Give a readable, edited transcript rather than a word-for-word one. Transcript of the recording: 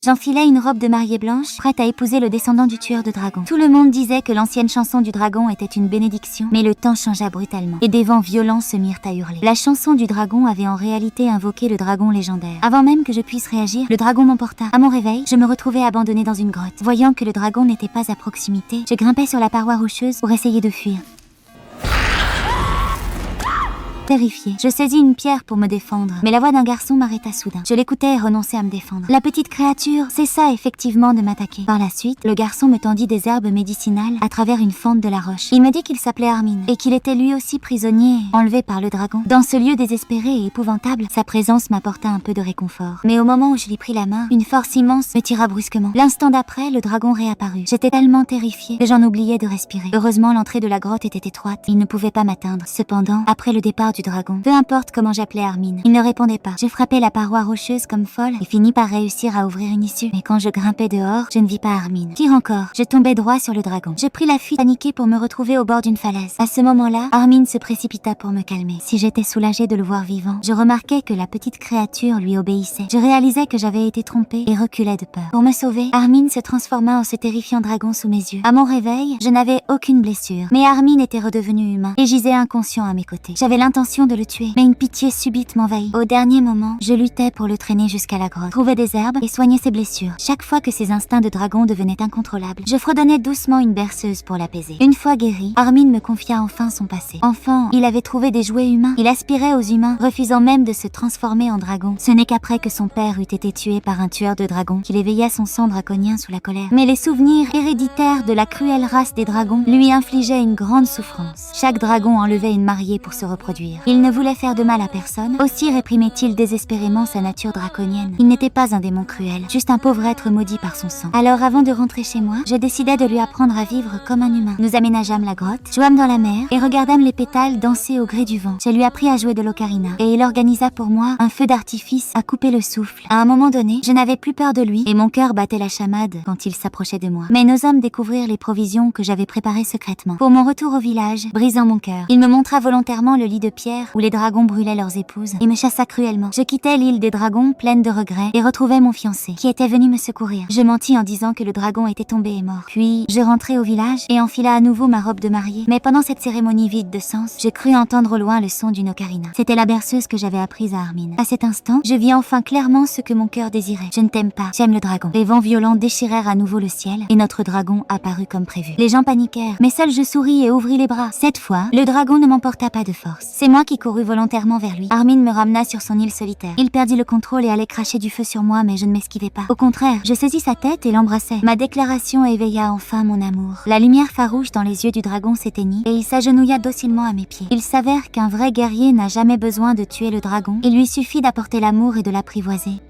J'enfilais une robe de mariée blanche, prête à épouser le descendant du tueur de dragons. Tout le monde disait que l'ancienne chanson du dragon était une bénédiction, mais le temps changea brutalement, et des vents violents se mirent à hurler. La chanson du dragon avait en réalité invoqué le dragon légendaire. Avant même que je puisse réagir, le dragon m'emporta. À mon réveil, je me retrouvais abandonnée dans une grotte. Voyant que le dragon n'était pas à proximité, je grimpais sur la paroi rocheuse pour essayer de fuir. Terrifiée, je saisis une pierre pour me défendre, mais la voix d'un garçon m'arrêta soudain. Je l'écoutais et renonçai à me défendre. La petite créature cessa effectivement de m'attaquer. Par la suite, le garçon me tendit des herbes médicinales à travers une fente de la roche. Il me dit qu'il s'appelait Armin et qu'il était lui aussi prisonnier, enlevé par le dragon. Dans ce lieu désespéré et épouvantable, sa présence m'apporta un peu de réconfort. Mais au moment où je lui pris la main, une force immense me tira brusquement. L'instant d'après, le dragon réapparut. J'étais tellement terrifiée que j'en oubliais de respirer. Heureusement, l'entrée de la grotte était étroite. Il ne pouvait pas m'atteindre. Cependant, après le départ du dragon, peu importe comment j'appelais Armin, il ne répondait pas. Je frappais la paroi rocheuse comme folle et finis par réussir à ouvrir une issue. Mais quand je grimpais dehors, je ne vis pas Armin. Pire encore, je tombais droit sur le dragon. Je pris la fuite paniquée pour me retrouver au bord d'une falaise. À ce moment-là, Armin se précipita pour me calmer. Si j'étais soulagée de le voir vivant, je remarquais que la petite créature lui obéissait. Je réalisais que j'avais été trompée et reculais de peur. Pour me sauver, Armin se transforma en ce terrifiant dragon sous mes yeux. À mon réveil, je n'avais aucune blessure, mais Armin était redevenu humain et gisait inconscient à mes côtés. J'avais l'intention de le tuer, mais une pitié subite m'envahit. Au dernier moment, je luttais pour le traîner jusqu'à la grotte, trouvais des herbes et soignais ses blessures. Chaque fois que ses instincts de dragon devenaient incontrôlables, je fredonnais doucement une berceuse pour l'apaiser. Une fois guéri, Armin me confia enfin son passé. Enfant, il avait trouvé des jouets humains. Il aspirait aux humains, refusant même de se transformer en dragon. Ce n'est qu'après que son père eut été tué par un tueur de dragons qu'il éveilla son sang draconien sous la colère. Mais les souvenirs héréditaires de la cruelle race des dragons lui infligeaient une grande souffrance. Chaque dragon enlevait une mariée pour se reproduire. Il ne voulait faire de mal à personne, aussi réprimait-il désespérément sa nature draconienne. Il n'était pas un démon cruel, juste un pauvre être maudit par son sang. Alors avant de rentrer chez moi, je décidai de lui apprendre à vivre comme un humain. Nous aménageâmes la grotte, jouâmes dans la mer et regardâmes les pétales danser au gré du vent. Je lui appris à jouer de l'ocarina et il organisa pour moi un feu d'artifice à couper le souffle. À un moment donné, je n'avais plus peur de lui et mon cœur battait la chamade quand il s'approchait de moi. Mais nos hommes découvrirent les provisions que j'avais préparées secrètement. Pour mon retour au village, brisant mon cœur, il me montra volontairement le lit de pierre où les dragons brûlaient leurs épouses et me chassa cruellement. Je quittai l'île des dragons pleine de regrets et retrouvai mon fiancé qui était venu me secourir. Je mentis en disant que le dragon était tombé et mort. Puis je rentrai au village et enfila à nouveau ma robe de mariée. Mais pendant cette cérémonie vide de sens, je crus entendre au loin le son d'une ocarina. C'était la berceuse que j'avais apprise à Armin. À cet instant, je vis enfin clairement ce que mon cœur désirait. Je ne t'aime pas, j'aime le dragon. Les vents violents déchirèrent à nouveau le ciel et notre dragon apparut comme prévu. Les gens paniquèrent, mais seul je souris et ouvris les bras. Cette fois, le dragon ne m'emporta pas de force. C'est moi qui courus volontairement vers lui. Armin me ramena sur son île solitaire. Il perdit le contrôle et allait cracher du feu sur moi, mais je ne m'esquivai pas. Au contraire, je saisis sa tête et l'embrassai. Ma déclaration éveilla enfin mon amour. La lumière farouche dans les yeux du dragon s'éteignit et il s'agenouilla docilement à mes pieds. Il s'avère qu'un vrai guerrier n'a jamais besoin de tuer le dragon. Il lui suffit d'apporter l'amour et de l'apprivoiser.